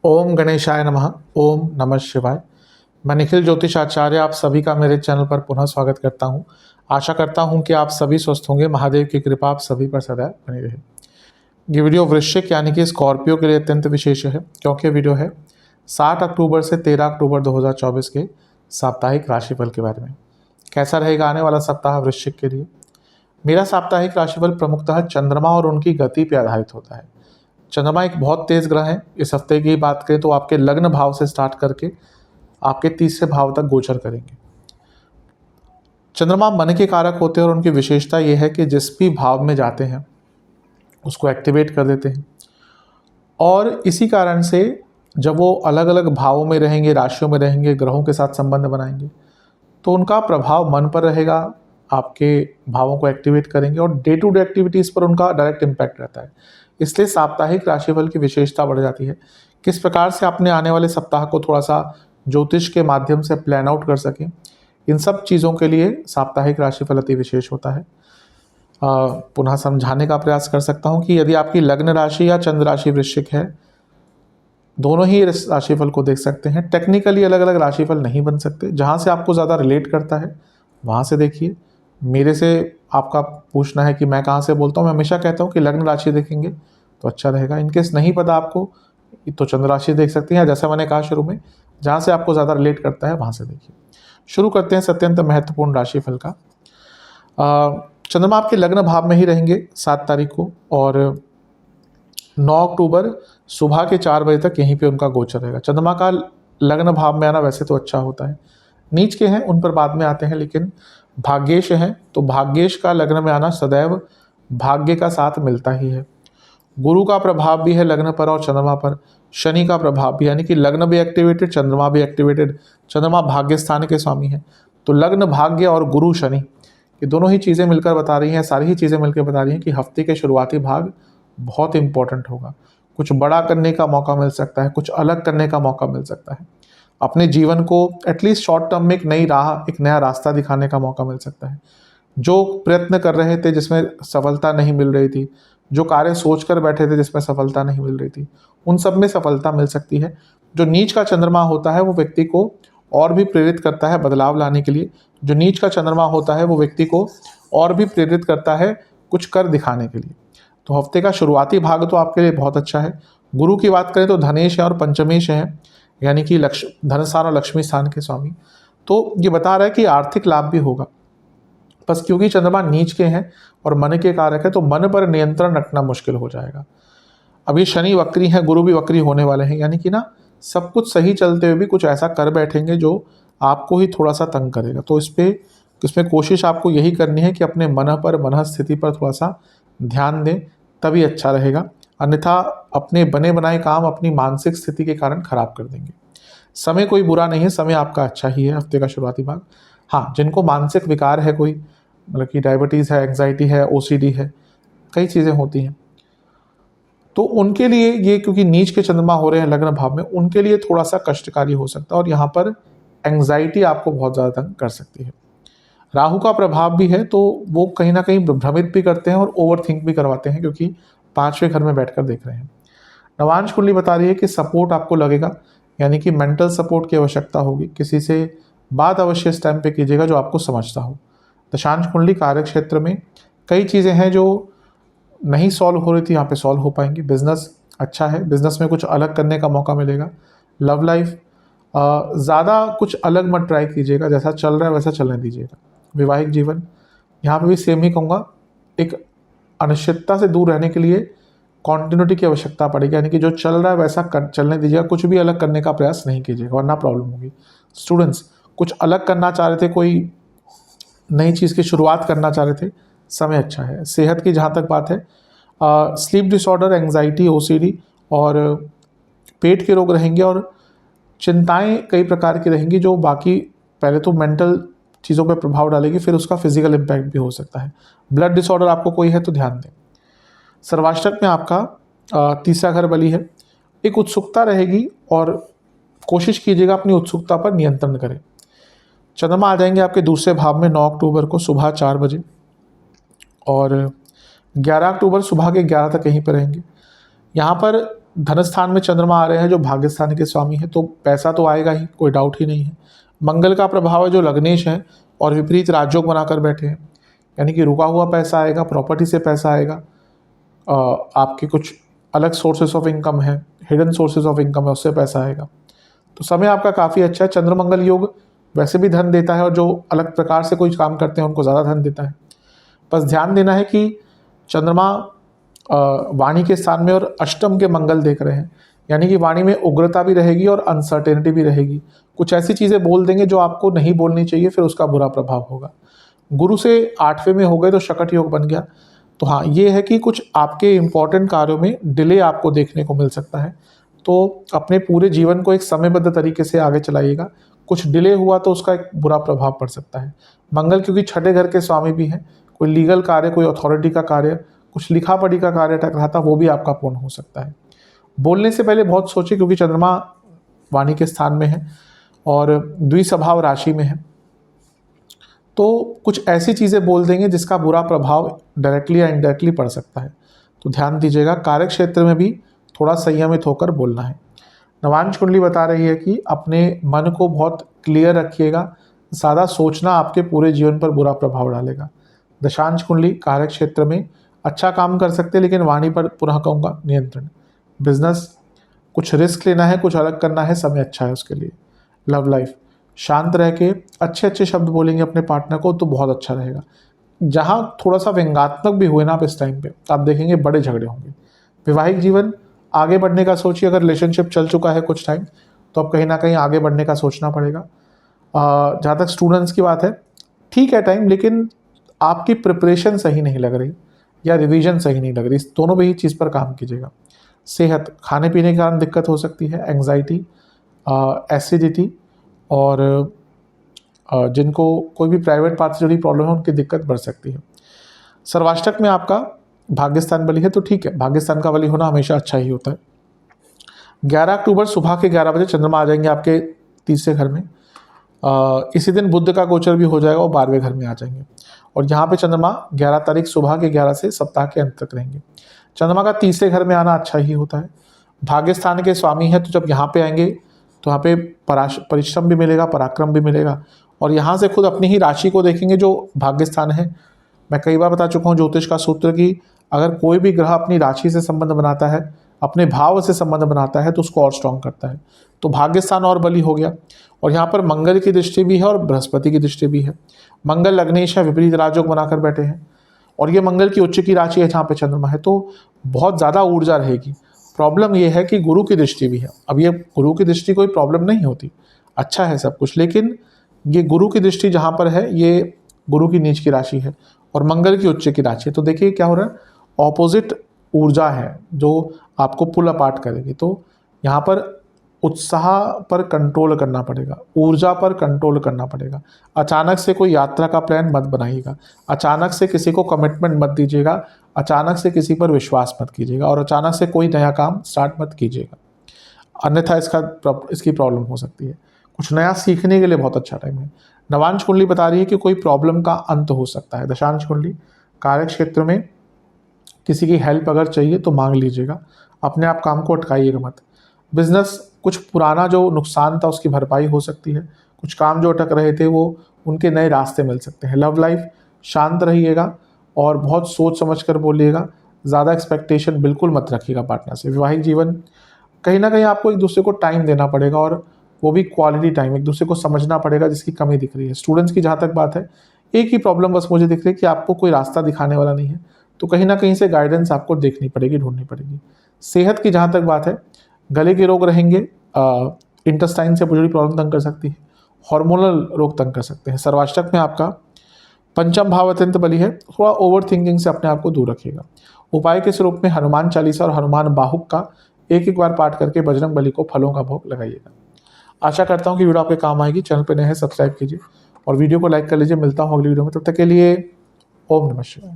ओम गणेशाय नमः। ओम नमः शिवाय। मैं निखिल ज्योतिष आचार्य आप सभी का मेरे चैनल पर पुनः स्वागत करता हूं। आशा करता हूं कि आप सभी स्वस्थ होंगे। महादेव की कृपा आप सभी पर सदैव बनी रहे। ये वीडियो वृश्चिक यानी कि स्कॉर्पियो के लिए अत्यंत विशेष है, क्योंकि वीडियो है 7 अक्टूबर से 13 अक्टूबर 2024 के साप्ताहिक राशिफल के बारे में। कैसा रहेगा आने वाला सप्ताह वृश्चिक के लिए। मेरा साप्ताहिक राशिफल प्रमुखतः चंद्रमा और उनकी गति पर आधारित होता है। चंद्रमा एक बहुत तेज ग्रह है। इस हफ्ते की बात करें तो आपके लग्न भाव से स्टार्ट करके आपके तीसरे भाव तक गोचर करेंगे। चंद्रमा मन के कारक होते हैं और उनकी विशेषता यह है कि जिस भी भाव में जाते हैं उसको एक्टिवेट कर देते हैं, और इसी कारण से जब वो अलग अलग भावों में रहेंगे, राशियों में रहेंगे, ग्रहों के साथ संबंध बनाएंगे तो उनका प्रभाव मन पर रहेगा, आपके भावों को एक्टिवेट करेंगे और डे टू डे एक्टिविटीज़ पर उनका डायरेक्ट इम्पैक्ट रहता है। इसलिए साप्ताहिक राशिफल की विशेषता बढ़ जाती है। किस प्रकार से अपने आने वाले सप्ताह को थोड़ा सा ज्योतिष के माध्यम से प्लान आउट कर सकें, इन सब चीज़ों के लिए साप्ताहिक राशिफल अति विशेष होता है। पुनः समझाने का प्रयास कर सकता हूं कि यदि आपकी लग्न राशि या चंद्र राशि वृश्चिक है, दोनों ही इस राशिफल को देख सकते हैं। टेक्निकली अलग अलग राशिफल नहीं बन सकते। जहां से आपको ज़्यादा रिलेट करता है वहां से देखिए। मेरे से आपका पूछना है कि मैं कहाँ से बोलता हूँ, मैं हमेशा कहता हूँ कि लग्न राशि देखेंगे तो अच्छा रहेगा। इनकेस नहीं पता आपको तो चंद्र राशि देख सकते हैं, जैसा मैंने कहा शुरू में, जहाँ से आपको ज़्यादा रिलेट करता है वहाँ से देखिए। शुरू करते हैं अत्यंत महत्वपूर्ण राशिफल का। चंद्रमा आपके लग्न भाव में ही रहेंगे 7 तारीख को, और 9 अक्टूबर सुबह के 4 बजे तक यहीं पे उनका गोचर रहेगा। चंद्रमा का लग्न भाव में आना वैसे तो अच्छा होता है। नीच के हैं उन पर बाद में आते हैं, लेकिन भाग्येश हैं तो भाग्येश का लग्न में आना सदैव भाग्य का साथ मिलता ही है। गुरु का प्रभाव भी है लग्न पर और चंद्रमा पर। शनि का प्रभाव भी, यानी कि लग्न भी एक्टिवेटेड, चंद्रमा भी एक्टिवेटेड। चंद्रमा भाग्य स्थान के स्वामी हैं, तो लग्न भाग्य और गुरु शनि ये दोनों ही चीज़ें मिलकर बता रही हैं, सारी ही चीज़ें मिलकर बता रही हैं कि हफ्ते के शुरुआती भाग बहुत इंपॉर्टेंट होगा। कुछ बड़ा करने का मौका मिल सकता है, कुछ अलग करने का मौका मिल सकता है। अपने जीवन को एटलीस्ट शॉर्ट टर्म में एक नई राह, एक नया रास्ता दिखाने का मौका मिल सकता है। जो प्रयत्न कर रहे थे जिसमें सफलता नहीं मिल रही थी, जो कार्य सोच कर बैठे थे जिसमें सफलता नहीं मिल रही थी, उन सब में सफलता मिल सकती है। जो नीच का चंद्रमा होता है वो व्यक्ति को और भी प्रेरित करता है बदलाव लाने के लिए। जो नीच का चंद्रमा होता है वो व्यक्ति को और भी प्रेरित करता है कुछ कर दिखाने के लिए। तो हफ्ते का शुरुआती भाग तो आपके लिए बहुत अच्छा है। गुरु की बात करें तो धनेश है और पंचमेश है, यानी कि धन स्थान और लक्ष्मी स्थान के स्वामी। तो ये बता रहा है कि आर्थिक लाभ भी होगा। बस क्योंकि चंद्रमा नीच के हैं और मन के कारक है तो मन पर नियंत्रण रखना मुश्किल हो जाएगा। अभी शनि वक्री हैं, गुरु भी वक्री होने वाले हैं, यानी कि ना सब कुछ सही चलते हुए भी कुछ ऐसा कर बैठेंगे जो आपको ही थोड़ा सा तंग करेगा। तो इसमें कोशिश आपको यही करनी है कि अपने मन स्थिति पर थोड़ा सा ध्यान दें, तभी अच्छा रहेगा। अन्यथा अपने बने बनाए काम अपनी मानसिक स्थिति के कारण खराब कर देंगे। समय कोई बुरा नहीं है, समय आपका अच्छा ही है हफ्ते का शुरुआती भाग। हाँ, जिनको मानसिक विकार है, कोई मतलब कि डायबिटीज़ है, एंग्जाइटी है, ओसीडी है, कई चीज़ें होती हैं, तो उनके लिए ये, क्योंकि नीच के चंद्रमा हो रहे हैं लग्न भाव में, उनके लिए थोड़ा सा कष्टकारी हो सकता है और यहाँ पर एंग्जाइटी आपको बहुत ज़्यादा तंग कर सकती है। राहु का प्रभाव भी है तो वो कहीं ना कहीं भ्रमित भी करते हैं और ओवर थिंक भी करवाते हैं, क्योंकि 5वें घर में बैठकर देख रहे हैं। नवांश कुंडली बता रही है कि सपोर्ट आपको लगेगा, यानी कि मेंटल सपोर्ट की आवश्यकता होगी। किसी से बात अवश्य इस टाइम पे कीजिएगा जो आपको समझता हो। दशांश कुंडली कार्य क्षेत्र में कई चीज़ें हैं जो नहीं सॉल्व हो रही थी, यहाँ पे सॉल्व हो पाएंगी। बिजनेस अच्छा है, बिजनेस में कुछ अलग करने का मौका मिलेगा। लव लाइफ ज़्यादा कुछ अलग मत ट्राई कीजिएगा, जैसा चल रहा है वैसा चलने दीजिएगा। वैवाहिक जीवन यहाँ पे भी सेम ही कहूँगा, एक अनिश्चितता से दूर रहने के लिए कॉन्टिन्यूटी की आवश्यकता पड़ेगी, यानी कि जो चल रहा है वैसा चलने दीजिएगा, कुछ भी अलग करने का प्रयास नहीं कीजिएगा वरना प्रॉब्लम होगी। स्टूडेंट्स कुछ अलग करना चाह रहे थे, कोई नई चीज़ की शुरुआत करना चाह रहे थे, समय अच्छा है। सेहत की जहाँ तक बात है, स्लीप डिसऑर्डर, एंग्जाइटी, ओसीडी और पेट के रोग रहेंगे और चिंताएं कई प्रकार की रहेंगी जो बाकी पहले तो मेंटल चीज़ों पर प्रभाव डालेगी, फिर उसका फिजिकल इम्पैक्ट भी हो सकता है। ब्लड डिसऑर्डर आपको कोई है तो ध्यान दें। सर्वाष्टक में आपका तीसरा घर बली है। एक उत्सुकता रहेगी और कोशिश कीजिएगा अपनी उत्सुकता पर नियंत्रण करें। चंद्रमा आ जाएंगे आपके दूसरे भाव में 9 अक्टूबर को सुबह 4 बजे और 11 अक्टूबर सुबह के 11 तक यहीं पर रहेंगे। यहाँ पर धन स्थान में चंद्रमा आ रहे हैं जो भाग्य स्थान के स्वामी हैं, तो पैसा तो आएगा ही, कोई डाउट ही नहीं है। मंगल का प्रभाव है जो लग्नेश है और विपरीत राजयोग बनाकर बैठे हैं, यानी कि रुका हुआ पैसा आएगा, प्रॉपर्टी से पैसा आएगा, आपके कुछ अलग सोर्सेस ऑफ इनकम है, हिडन सोर्सेज ऑफ इनकम है, उससे पैसा आएगा। तो समय आपका काफ़ी अच्छा है। चंद्रमंगल योग वैसे भी धन देता है और जो अलग प्रकार से कोई काम करते हैं उनको ज़्यादा धन देता है। बस ध्यान देना है कि चंद्रमा वाणी के स्थान में और अष्टम के मंगल देख रहे हैं, यानी कि वाणी में उग्रता भी रहेगी और अनसर्टेनिटी भी रहेगी। कुछ ऐसी चीज़ें बोल देंगे जो आपको नहीं बोलनी चाहिए, फिर उसका बुरा प्रभाव होगा। गुरु से 8वें में हो गए तो शकट योग बन गया। तो हाँ, ये है कि कुछ आपके इंपॉर्टेंट कार्यों में डिले आपको देखने को मिल सकता है, तो अपने पूरे जीवन को एक समयबद्ध तरीके से आगे चलाइएगा। कुछ डिले हुआ तो उसका एक बुरा प्रभाव पड़ सकता है। मंगल क्योंकि छठे घर के स्वामी भी हैं, कोई लीगल कार्य, कोई अथॉरिटी का कार्य, कुछ लिखा पढ़ी का कार्य अटक रहा था, वो भी आपका पूर्ण हो सकता है। बोलने से पहले बहुत सोचिए, क्योंकि चंद्रमा वाणी के स्थान में है और द्विस्वभाव राशि में है, तो कुछ ऐसी चीज़ें बोल देंगे जिसका बुरा प्रभाव डायरेक्टली या इनडायरेक्टली पड़ सकता है। तो ध्यान दीजिएगा, कार्य क्षेत्र में भी थोड़ा संयमित होकर बोलना है। नवांश कुंडली बता रही है कि अपने मन को बहुत क्लियर रखिएगा, ज़्यादा सोचना आपके पूरे जीवन पर बुरा प्रभाव डालेगा। दशांश कुंडली कार्य क्षेत्र में अच्छा काम कर सकते हैं, लेकिन वाणी पर पुनः कहूँगा नियंत्रण। बिजनेस कुछ रिस्क लेना है, कुछ अलग करना है, समय अच्छा है उसके लिए। लव लाइफ शांत रह के अच्छे अच्छे शब्द बोलेंगे अपने पार्टनर को तो बहुत अच्छा रहेगा। जहाँ थोड़ा सा व्यंग्यात्मक भी हुए ना आप इस टाइम पे, आप देखेंगे बड़े झगड़े होंगे। वैवाहिक जीवन आगे बढ़ने का सोचिए, अगर रिलेशनशिप चल चुका है कुछ टाइम तो अब कहीं ना कहीं आगे बढ़ने का सोचना पड़ेगा। जहाँ तक स्टूडेंट्स की बात है, ठीक है टाइम, लेकिन आपकी प्रिपरेशन सही नहीं लग रही या रिवीजन सही नहीं लग रही, इस दोनों में ही चीज़ पर काम कीजिएगा। सेहत, खाने पीने के कारण दिक्कत हो सकती है, एंग्जाइटी, एसिडिटी, और जिनको कोई भी प्राइवेट पार्ट से जुड़ी प्रॉब्लम है उनकी दिक्कत बढ़ सकती है। सर्वाष्टक में आपका भाग्यस्थान बली है, तो ठीक है, भाग्यस्थान का बली होना हमेशा अच्छा ही होता है। 11 अक्टूबर सुबह के 11 बजे चंद्रमा आ जाएंगे आपके तीसरे घर में। इसी दिन बुध का गोचर भी हो जाएगा और 12वें घर में आ जाएंगे, और यहाँ पे चंद्रमा 11 तारीख सुबह के 11 से सप्ताह के अंत तक रहेंगे। चंद्रमा का तीसरे घर में आना अच्छा ही होता है। भाग्यस्थान के स्वामी है, तो जब यहाँ पे आएंगे तो यहाँ पे परिश्रम भी मिलेगा, पराक्रम भी मिलेगा, और यहाँ से खुद अपनी ही राशि को देखेंगे जो भाग्यस्थान है। मैं कई बार बता चुका हूँ ज्योतिष का सूत्र कि अगर कोई भी ग्रह अपनी राशि से संबंध बनाता है, अपने भाव से संबंध बनाता है, तो उसको और स्ट्रॉन्ग करता है। तो भाग्यस्थान और बली हो गया, और यहाँ पर मंगल की दृष्टि भी है और बृहस्पति की दृष्टि भी है। मंगल लग्नेश है, विपरीत राजयोग बनाकर बैठे हैं, और ये मंगल की उच्च की राशि है जहाँ पे चंद्रमा है, तो बहुत ज़्यादा ऊर्जा रहेगी। प्रॉब्लम ये है कि गुरु की दृष्टि भी है। अब ये गुरु की दृष्टि कोई प्रॉब्लम नहीं होती, अच्छा है सब कुछ, लेकिन ये गुरु की दृष्टि जहाँ पर है, ये गुरु की नीच की राशि है और मंगल की उच्च की राशि है। तो देखिए क्या हो रहा है, ऑपोजिट ऊर्जा है जो आपको पुल अपार्ट करेगी। तो यहाँ पर उत्साह पर कंट्रोल करना पड़ेगा, ऊर्जा पर कंट्रोल करना पड़ेगा। अचानक से कोई यात्रा का प्लान मत बनाइएगा, अचानक से किसी को कमिटमेंट मत दीजिएगा, अचानक से किसी पर विश्वास मत कीजिएगा, और अचानक से कोई नया काम स्टार्ट मत कीजिएगा, अन्यथा इसकी प्रॉब्लम हो सकती है। कुछ नया सीखने के लिए बहुत अच्छा टाइम है। नवांश कुंडली बता रही है कि कोई प्रॉब्लम का अंत हो सकता है। दशांश कुंडली कार्य क्षेत्र में किसी की हेल्प अगर चाहिए तो मांग लीजिएगा, अपने आप काम को अटकाइएगा मत। बिजनेस कुछ पुराना जो नुकसान था उसकी भरपाई हो सकती है, कुछ काम जो अटक रहे थे वो उनके नए रास्ते मिल सकते हैं। लव लाइफ शांत रहिएगा और बहुत सोच समझ कर बोलिएगा, ज़्यादा एक्सपेक्टेशन बिल्कुल मत रखिएगा पार्टनर से। वैवाहिक जीवन कहीं ना कहीं आपको एक दूसरे को टाइम देना पड़ेगा, और वो भी क्वालिटी टाइम, एक दूसरे को समझना पड़ेगा जिसकी कमी दिख रही है। स्टूडेंट्स की जहाँ तक बात है, एक ही प्रॉब्लम बस मुझे दिख रही है कि आपको कोई रास्ता दिखाने वाला नहीं है, तो कहीं ना कहीं से गाइडेंस आपको देखनी पड़ेगी, ढूंढनी पड़ेगी। सेहत की जहाँ तक बात है, गले के रोग रहेंगे, इंटेस्टाइन से जुड़ी प्रॉब्लम तंग कर सकती है, हार्मोनल रोग तंग कर सकते हैं। सर्वाष्टक में आपका पंचम भाव अत्यंत बली है, थोड़ा ओवर थिंकिंग से अपने आप को दूर रखिएगा। उपाय के स्वरूप में हनुमान चालीसा और हनुमान बाहुक का एक बार पाठ करके बजरंग बली को फलों का भोग लगाइएगा। आशा करता हूँ कि वीडियो आपके काम आएगी। चैनल पर नए हैं सब्सक्राइब कीजिए और वीडियो को लाइक कर लीजिए। मिलता हूँ अगली वीडियो में, तब तक के लिए ओम नमः शिवाय।